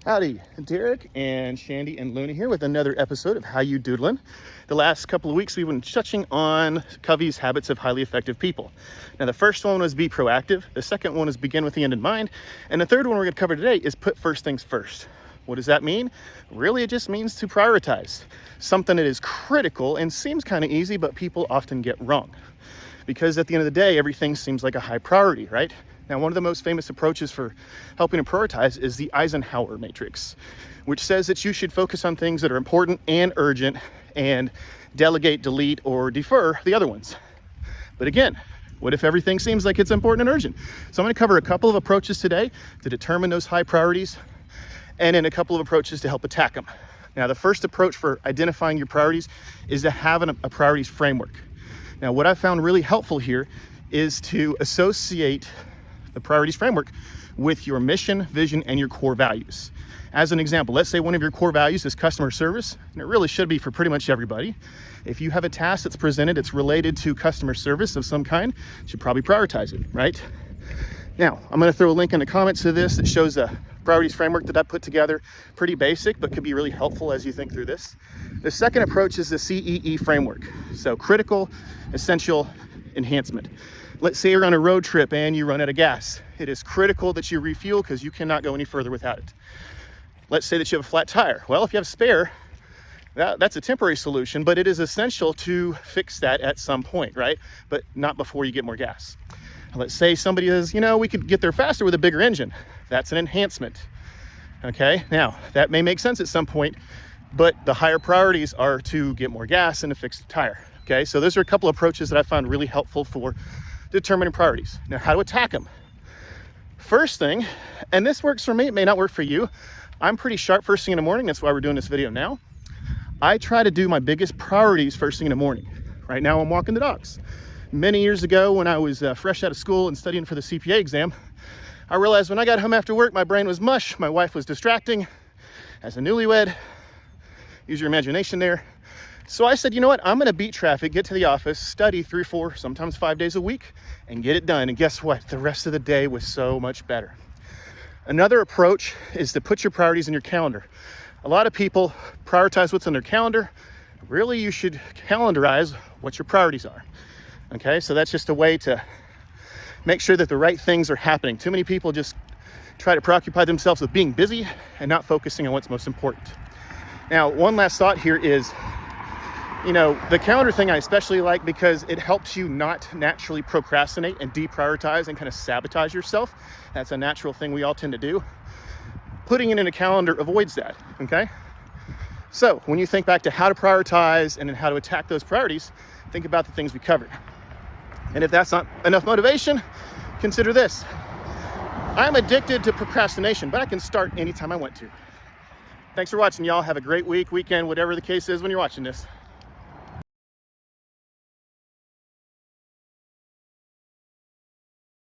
Howdy, Derek and Shandy and Luna here with another episode of How You Doodlin. The last couple of weeks we've been touching on Covey's habits of highly effective people. Now the first one was be proactive, the second one is begin with the end in mind, and the third one we're going to cover today is put first things first. What does that mean? Really, it just means to prioritize something that is critical and seems kind of easy, but people often get wrong. Because at the end of the day, everything seems like a high priority, right? Now, one of the most famous approaches for helping to prioritize is the Eisenhower matrix, which says that you should focus on things that are important and urgent and delegate, delete, or defer the other ones. But again, what if everything seems like it's important and urgent? So I'm going to cover a couple of approaches today to determine those high priorities and then a couple of approaches to help attack them. Now, the first approach for identifying your priorities is to have a priorities framework. Now, what I found really helpful here is to associate the priorities framework with your mission, vision, and your core values. As an example, let's say one of your core values is customer service, and it really should be for pretty much everybody. If you have a task that's presented, it's related to customer service of some kind, you should probably prioritize it, right? Now, I'm going to throw a link in the comments to this that shows a priorities framework that I put together. Pretty basic, but could be really helpful as you think through this. The second approach is the CEE framework. So critical, essential, enhancement. Let's say you're on a road trip and you run out of gas. It is critical that you refuel because you cannot go any further without it. Let's say that you have a flat tire. Well, if you have a spare, that's a temporary solution, but it is essential to fix that at some point, right? But not before you get more gas. Let's say somebody says, we could get there faster with a bigger engine. That's an enhancement. Okay, now that may make sense at some point, but the higher priorities are to get more gas and to fix the tire. Okay, so those are a couple of approaches that I found really helpful for determining priorities. Now, how to attack them? First thing, and this works for me, it may not work for you. I'm pretty sharp first thing in the morning. That's why we're doing this video now. I try to do my biggest priorities first thing in the morning. Right now, I'm walking the dogs. Many years ago, when I was fresh out of school and studying for the CPA exam, I realized when I got home after work, my brain was mush. My wife was distracting. As a newlywed, use your imagination there. So I said, I'm going to beat traffic, get to the office, study 3, 4, sometimes 5 days a week, and get it done. And guess what? The rest of the day was so much better. Another approach is to put your priorities in your calendar. A lot of people prioritize what's on their calendar. Really, you should calendarize what your priorities are. Okay, so that's just a way to make sure that the right things are happening. Too many people just try to preoccupy themselves with being busy and not focusing on what's most important. Now, one last thought here is, the calendar thing I especially like because it helps you not naturally procrastinate and deprioritize and kind of sabotage yourself. That's a natural thing we all tend to do. Putting it in a calendar avoids that, okay? So when you think back to how to prioritize and then how to attack those priorities, think about the things we covered. And if that's not enough motivation, consider this. I'm addicted to procrastination, but I can start anytime I want to. Thanks for watching, y'all. Have a great week, weekend, whatever the case is when you're watching this.